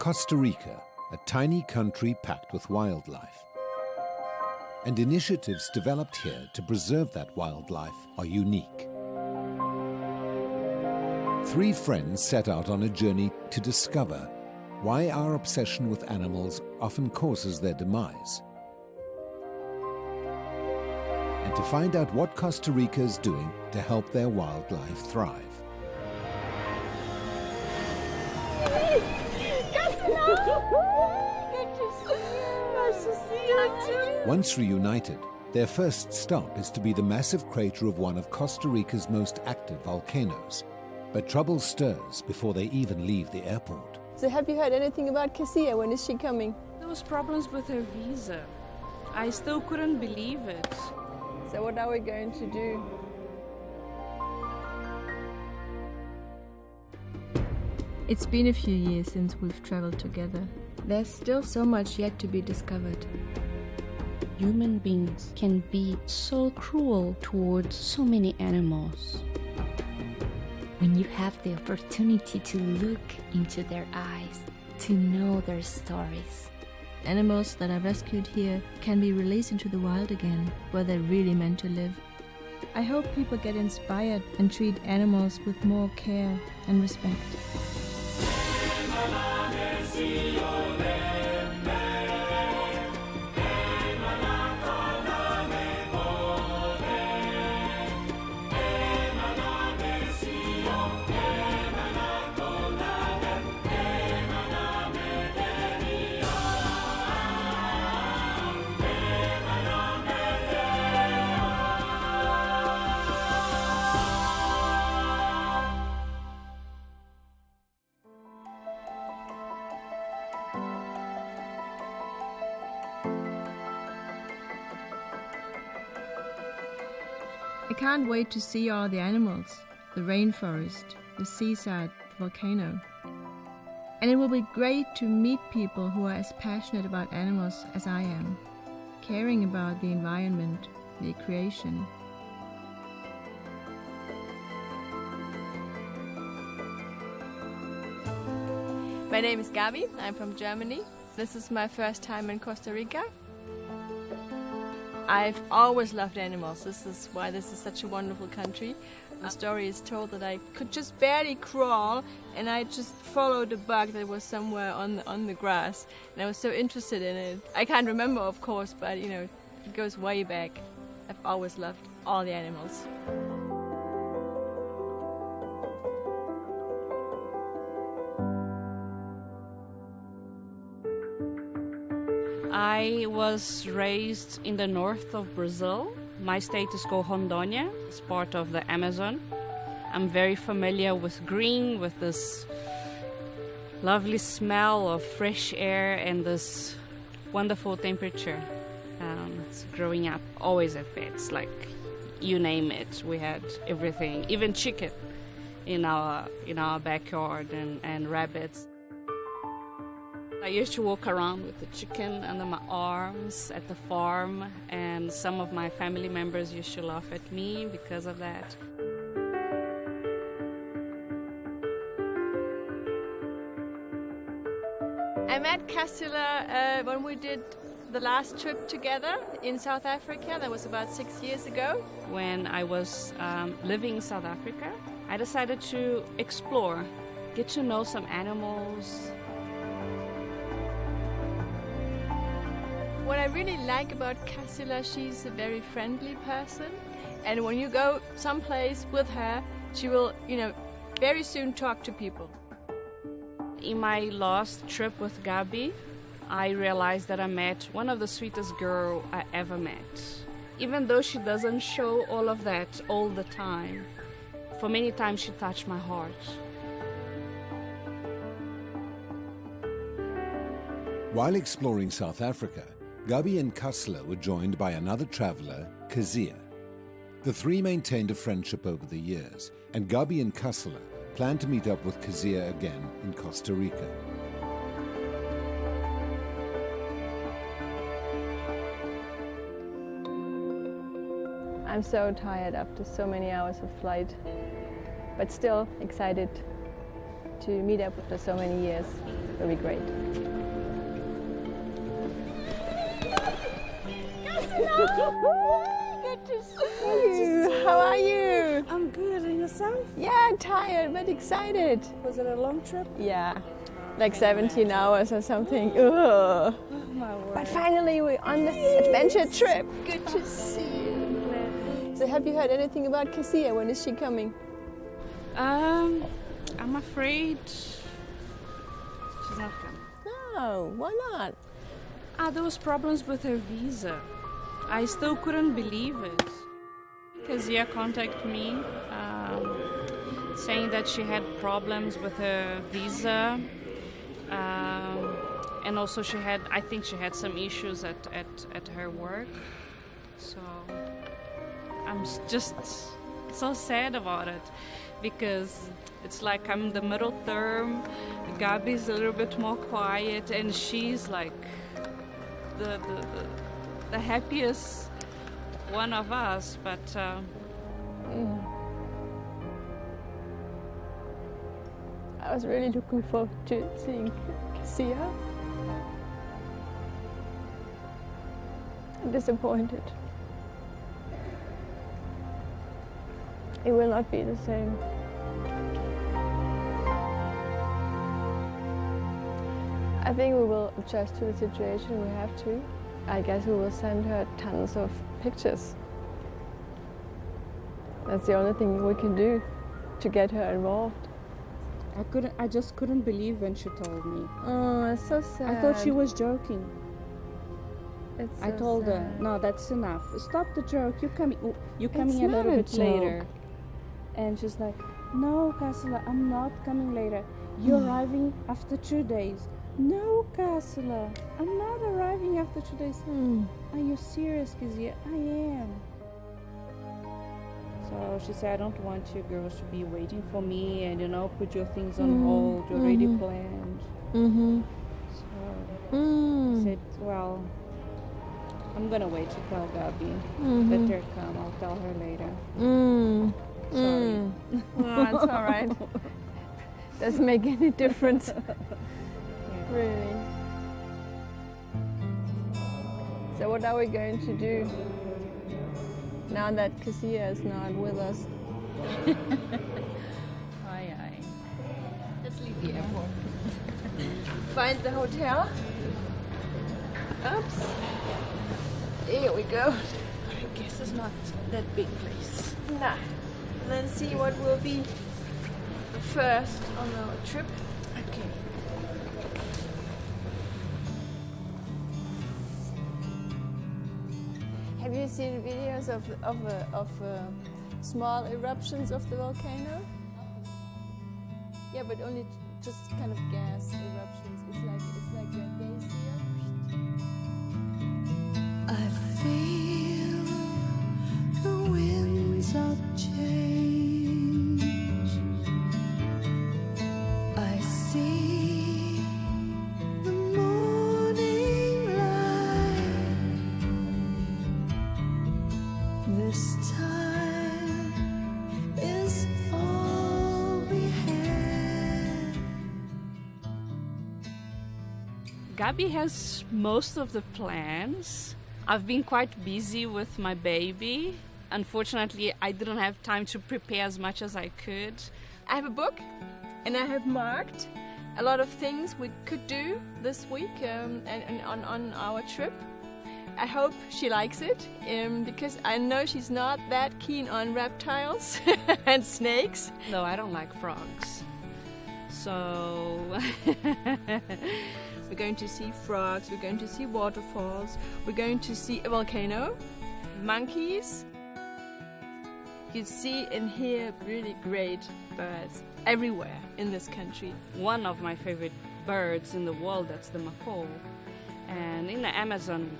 Costa Rica, a tiny country packed with wildlife. And initiatives developed here to preserve that wildlife are unique. 3 friends set out on a journey to discover why our obsession with animals often causes their demise, and to find out what Costa Rica is doing to help their wildlife thrive. Nice to see you too. Once reunited, their first stop is to be the massive crater of one of Costa Rica's most active volcanoes. But trouble stirs before they even leave the airport. So have you heard anything about Cassia? When is she coming? There was problems with her visa. I still couldn't believe it. So what are we going to do? It's been a few years since we've traveled together. There's still so much yet to be discovered. Human beings can be so cruel towards so many animals. When you have the opportunity to look into their eyes, to know their stories. Animals that are rescued here can be released into the wild again, where they're really meant to live. I hope people get inspired and treat animals with more care and respect. I can't wait to see all the animals, the rainforest, the seaside, the volcano. And it will be great to meet people who are as passionate about animals as I am, caring about the environment, the creation. My name is Gabi. I'm from Germany. This is my first time in Costa Rica. I've always loved animals. This is why this is such a wonderful country. The story is told that I could just barely crawl and I just followed a bug that was somewhere on the grass. And I was so interested in it. I can't remember, of course, but you know, it goes way back. I've always loved all the animals. I was raised in the north of Brazil. My state is called Rondônia. It's part of the Amazon. I'm very familiar with green, with this lovely smell of fresh air and this wonderful temperature. Growing up, always at pets, like you name it. We had everything, even chicken in our backyard and rabbits. I used to walk around with the chicken under my arms at the farm, and some of my family members used to laugh at me because of that. I met Cassila when we did the last trip together in South Africa. That was about 6 years ago. When I was living in South Africa, I decided to explore, get to know some animals. What I really like about Cassila, she's a very friendly person. And when you go someplace with her, she will, very soon talk to people. In my last trip with Gabi, I realized that I met one of the sweetest girls I ever met. Even though she doesn't show all of that all the time, for many times she touched my heart. While exploring South Africa, Gabi and Cassila were joined by another traveler, Cassia. The 3 maintained a friendship over the years, and Gabi and Cassila plan to meet up with Cassia again in Costa Rica. I'm so tired after so many hours of flight, but still excited to meet up after so many years. It'll be great. Good to see you. How are you? I'm good, and yourself? Yeah, tired but excited. Was it a long trip? Yeah, like 17 hours or something. Ugh. Oh my word. But finally we're on this adventure trip. Good to see you. So have you heard anything about Cassia? When is she coming? I'm afraid she's not coming. No, why not? There was problems with her visa. I still couldn't believe it. Kazia contacted me saying that she had problems with her visa, and also I think she had some issues at her work. So I'm just so sad about it, because it's like I'm the middle term, Gabi's a little bit more quiet, and she's like the happiest one of us, but I was really looking forward to seeing Cassia. I'm disappointed. It will not be the same. I think we will adjust to the situation. We have to. I guess we will send her tons of pictures. That's the only thing we can do to get her involved. I just couldn't believe when she told me. Oh, it's so sad. I thought she was joking. It's so I told her, sad. no, that's enough. Stop the joke. You're coming It's a not little a bit later. joke. And she's like, no, Kassela, I'm not coming later. You're arriving after 2 days. No, Kassela, I'm not arriving after 2 days. Are you serious, Kizia? I am. So she said, I don't want you girls to be waiting for me and, put your things on hold. You already planned. So I said, well, I'm going to wait to tell Gabi. Let her come. I'll tell her later. Sorry. No, it's all right. Doesn't make any difference. Really. So what are we going to do now that Cassia is not with us? Aye. Let's leave the airport. Find the hotel. Oops. Here we go. I guess it's not that big place. Nah. And then see what will be first on our trip. Okay. Have you seen videos of small eruptions of the volcano? Yeah, but only just kind of gas eruptions. It's like a glacier. I feel the winds of change. I see the morning light. This time is all we had. Gabi has most of the plans. I've been quite busy with my baby. Unfortunately, I didn't have time to prepare as much as I could. I have a book, and I have marked a lot of things we could do this week and on our trip. I hope she likes it, because I know she's not that keen on reptiles and snakes. No, I don't like frogs. So We're going to see frogs, we're going to see waterfalls, we're going to see a volcano, monkeys. You see and hear really great birds everywhere in this country. one of my favorite birds in the world, that's the macaw. And in the Amazon, we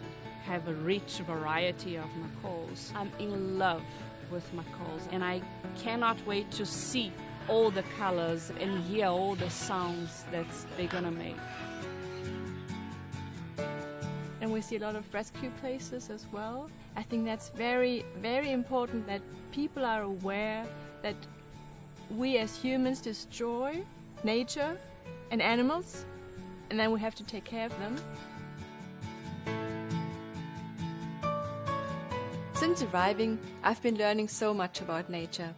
have a rich variety of macaws. I'm in love with macaws, and I cannot wait to see all the colors and hear all the sounds that they're gonna make. And we see a lot of rescue places as well. I think that's very, very important that people are aware that we as humans destroy nature and animals, and then we have to take care of them. Since arriving, I've been learning so much about nature,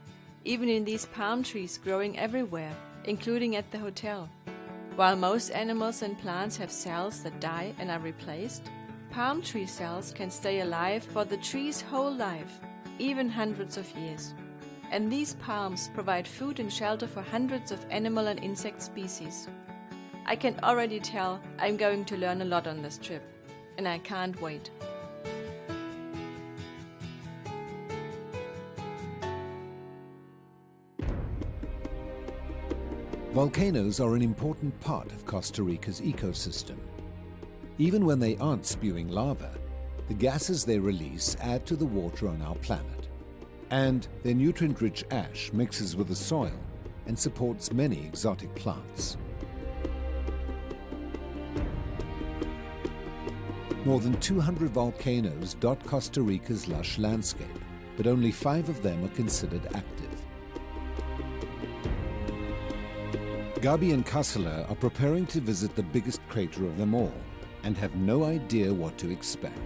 even in these palm trees growing everywhere, including at the hotel. While most animals and plants have cells that die and are replaced, palm tree cells can stay alive for the tree's whole life, even hundreds of years. And these palms provide food and shelter for hundreds of animal and insect species. I can already tell I'm going to learn a lot on this trip, and I can't wait. Volcanoes are an important part of Costa Rica's ecosystem. Even when they aren't spewing lava, the gases they release add to the water on our planet. And their nutrient-rich ash mixes with the soil and supports many exotic plants. More than 200 volcanoes dot Costa Rica's lush landscape, but only 5 of them are considered active. Gabi and Kassala are preparing to visit the biggest crater of them all and have no idea what to expect.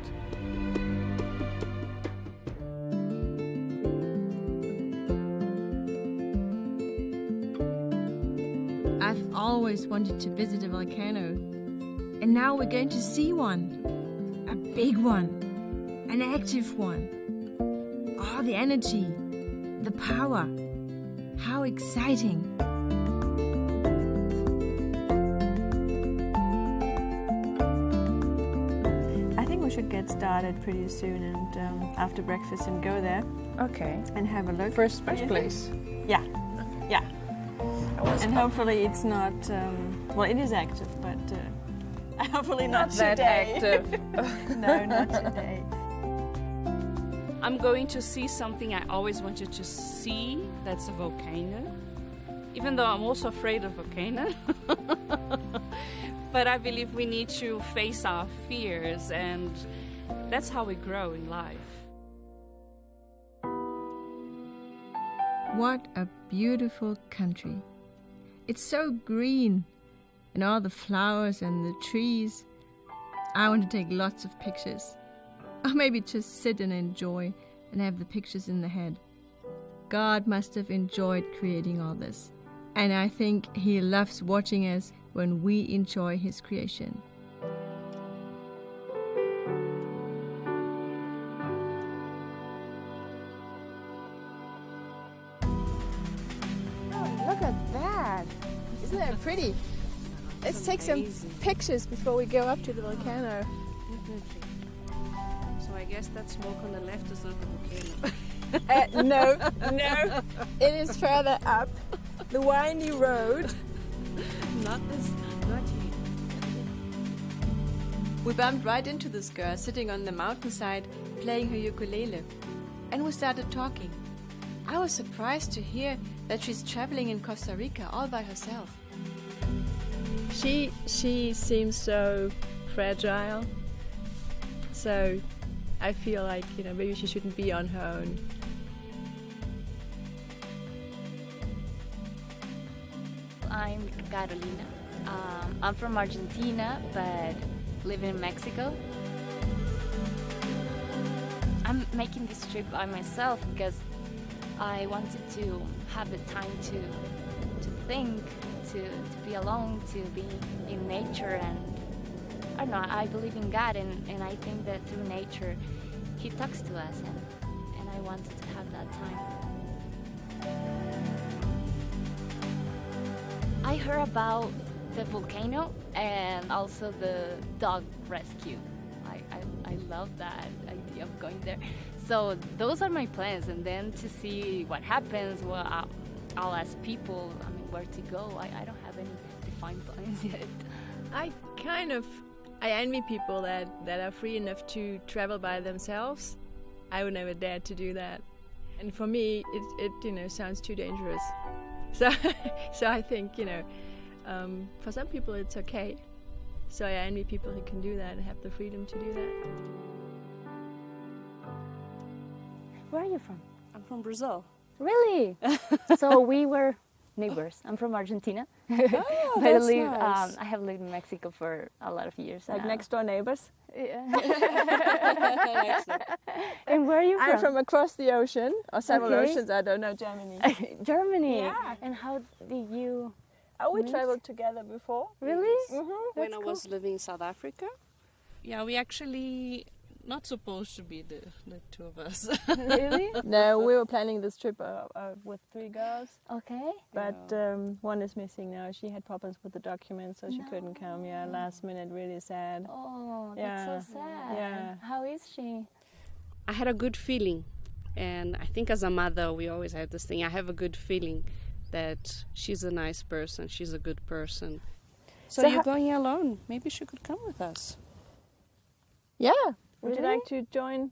I've always wanted to visit a volcano, and now we're going to see one. A big one, an active one. Oh, the energy, the power. How exciting! We should get started pretty soon and after breakfast and go there. Okay. And have a look. First place. Yeah. Yeah. And hopefully it's not, well, it is active, but hopefully not that today. active. No, not today. I'm going to see something I always wanted to see, that's a volcano. Even though I'm also afraid of volcanoes. But I believe we need to face our fears, and that's how we grow in life. What a beautiful country. It's so green, and all the flowers and the trees. I want to take lots of pictures. Or maybe just sit and enjoy and have the pictures in the head. God must have enjoyed creating all this. And I think He loves watching us when we enjoy His creation. Oh, look at that! Isn't that pretty? Let's take some pictures before we go up to the volcano. So I guess that smoke on the left is not the volcano. No, it is further up the windy road. Not here. We bumped right into this girl sitting on the mountainside playing her ukulele, and we started talking. I was surprised to hear that she's traveling in Costa Rica all by herself. She seems so fragile, so I feel like, maybe she shouldn't be on her own. I'm Carolina. I'm from Argentina, but live in Mexico. I'm making this trip by myself because I wanted to have the time to think, to be alone, to be in nature, and I don't know, I believe in God, and I think that through nature He talks to us, and I wanted to have that time. I heard about the volcano and also the dog rescue. I love that idea of going there. So those are my plans, and then to see what happens, well, I'll ask people, where to go. I don't have any defined plans yet. I envy people that are free enough to travel by themselves. I would never dare to do that. And for me, it sounds too dangerous. So I think, for some people it's okay. So I envy people who can do that and have the freedom to do that. Where are you from? I'm from Brazil. Really? So we were neighbors. I'm from Argentina. Oh, But that's nice. I have lived in Mexico for a lot of years. Like now. next door neighbors. Yeah. And where are you from? I'm from across the ocean, or several Okay. oceans, I don't know, Germany. Germany. Yeah. And how did you? Oh, we Nice. traveled together before. Really? When I was living in South Africa. Yeah, we actually not supposed to be the two of us. Really? No, we were planning this trip with 3 girls, Okay. but one is missing now. She had problems with the documents, so she couldn't come. Yeah, last minute, really sad. Oh, that's Yeah. so sad. Yeah. How is she? I had a good feeling, and I think as a mother we always have this thing. I have a good feeling that she's a nice person, she's a good person. So you're going alone. Maybe she could come with us. Yeah. Would you Really? like to join?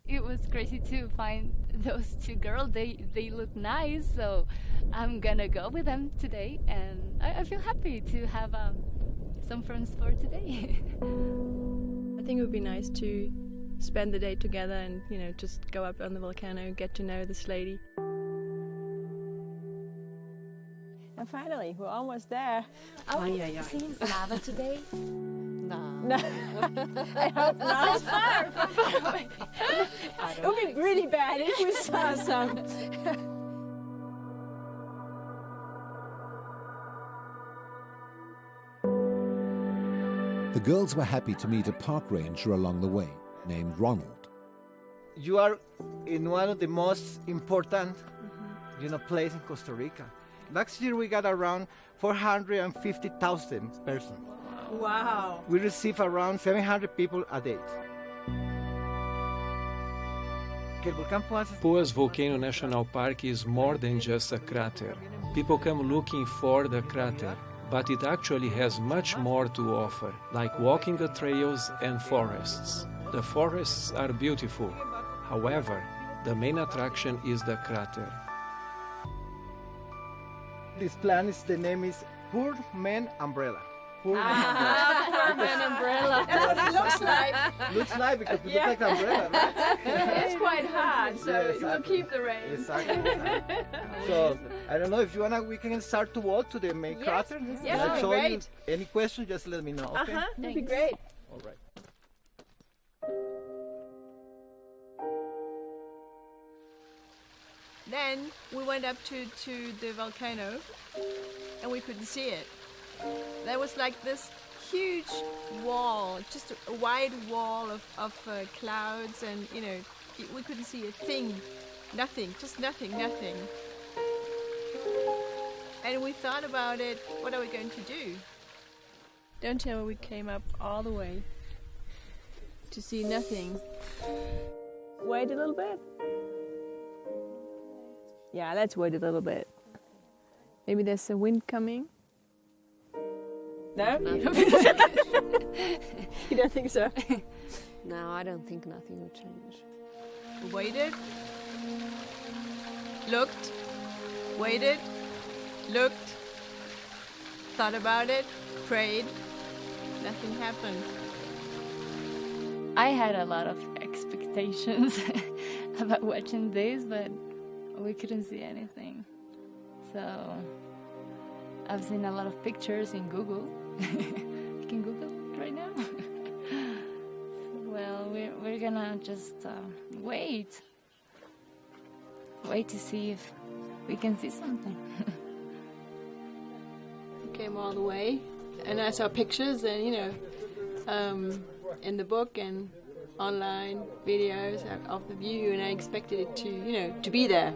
It was crazy to find those 2 girls. They look nice, so I'm gonna go with them today, and I feel happy to have some friends for today. I think it would be nice to spend the day together and, just go up on the volcano, get to know this lady. And finally, we're almost there. Are we seeing lava today? No, I hope not. It's far away. It would be really bad if we saw some. The girls were happy to meet a park ranger along the way, named Ronald. You are in one of the most important, place in Costa Rica. Last year we got around 450,000 persons. Wow. We receive around 700 people a day. Poas Volcano National Park is more than just a crater. People come looking for the crater, but it actually has much more to offer, like walking the trails and forests. The forests are beautiful. However, the main attraction is the crater. This plant the name is Poor Man Umbrella. Poor An umbrella. That's what it looks like. Looks like because it looks like an umbrella, right? It's quite hard, so Yeah, it will exactly. keep the rain. Exactly. So I don't know if you wanna. We can start to walk to the main crater. Yes, I'll that'd be show great. you. Any questions? Just let me know. Okay. That'd be great. All right. Then we went up to the volcano and we couldn't see it. There was like this huge wall, just a wide wall of clouds, and we couldn't see a thing, nothing, just nothing. And we thought about it, what are we going to do? Don't tell me we came up all the way to see nothing. Wait a little bit. Yeah, let's wait a little bit. Maybe there's some wind coming. No? You don't think so? No, I don't think nothing will change. We waited, looked, waited, looked, thought about it, prayed. Nothing happened. I had a lot of expectations about watching this, but we couldn't see anything. So I've seen a lot of pictures in Google. I can Google it right now. Well, we're gonna just wait to see if we can see something. We came all the way, and I saw pictures, and in the book and online videos of the view, and I expected it to be there.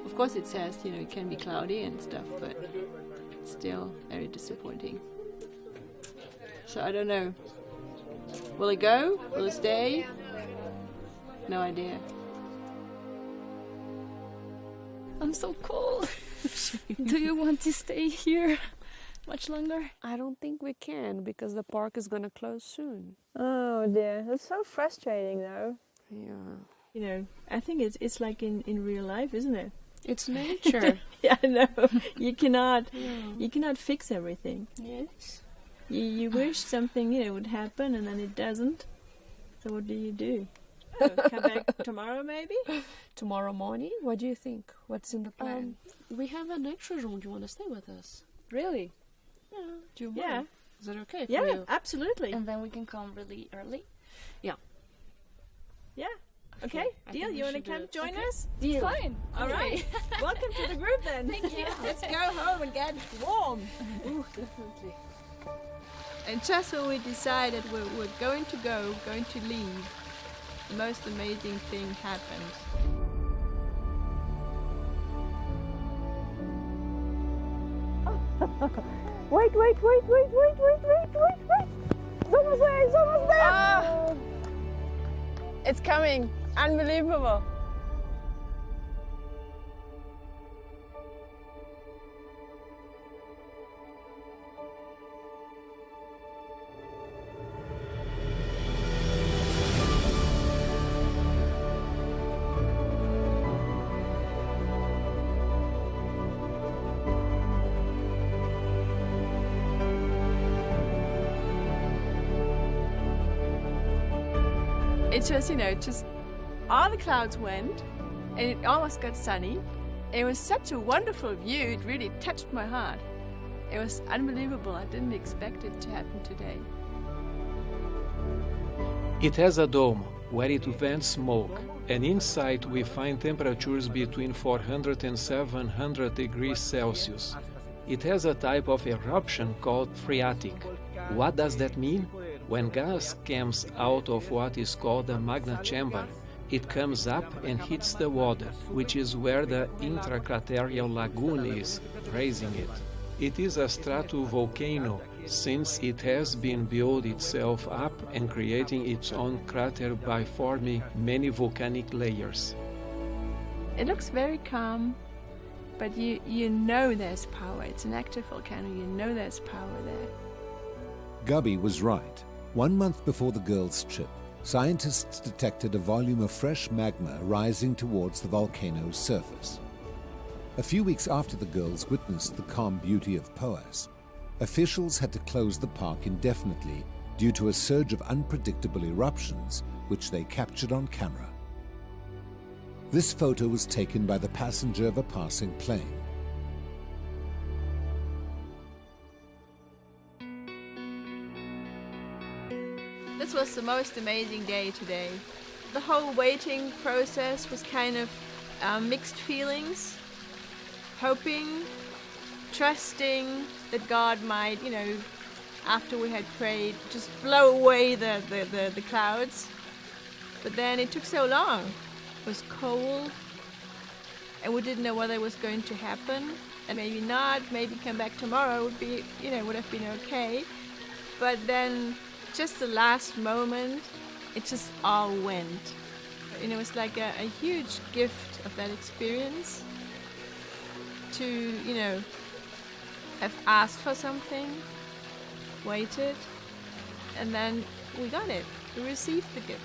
Of course, it says it can be cloudy and stuff, but it's still very disappointing. So I don't know. Will it go? Will it stay? No idea. I'm so cold. Do you want to stay here much longer? I don't think we can because the park is going to close soon. Oh dear, that's so frustrating though. Yeah. I think it's like in real life, isn't it? It's nature. Yeah, I know. You cannot fix everything. Yes. You wish something would happen and then it doesn't. So what do you do? Come back tomorrow, maybe? Tomorrow morning, what do you think? What's in the plan? We have an extra room. Do you want to stay with us? Really? Do you Yeah. mind? Is that okay for Yeah, you? absolutely. And then we can come really early. Yeah. Okay, I deal. think You we want to should come do it. join Okay. us? It's fine. All right. Welcome to the group then. Thank you. Let's go home and get warm. Ooh, definitely. And just when we decided we're going to leave, the most amazing thing happened. Wait. It's almost there. It's coming. Unbelievable. It was, just all the clouds went and it almost got sunny. It was such a wonderful view. It really touched my heart. It was unbelievable. I didn't expect it to happen today. It has a dome where it vents smoke, and inside we find temperatures between 400 and 700 degrees Celsius. It has a type of eruption called phreatic. What does that mean? When gas comes out of what is called the magna chamber, it comes up and hits the water, which is where the intracraterial lagoon is, raising it. It is a stratovolcano, since it has been built itself up and creating its own crater by forming many volcanic layers. It looks very calm, but you know there's power. It's an active volcano. You know there's power there. Gubby was right. 1 month before the girls' trip, scientists detected a volume of fresh magma rising towards the volcano's surface. A few weeks after the girls witnessed the calm beauty of Poas, officials had to close the park indefinitely due to a surge of unpredictable eruptions, which they captured on camera. This photo was taken by the passenger of a passing plane. This was the most amazing day today. The whole waiting process was kind of mixed feelings. Hoping, trusting that God might, after we had prayed, just blow away the clouds. But then it took so long. It was cold, and we didn't know whether it was going to happen. And maybe not, maybe come back tomorrow would have been okay. But then, just the last moment, it just all went. It was like a huge gift of that experience. To, have asked for something, waited, and then we got it. We received the gift.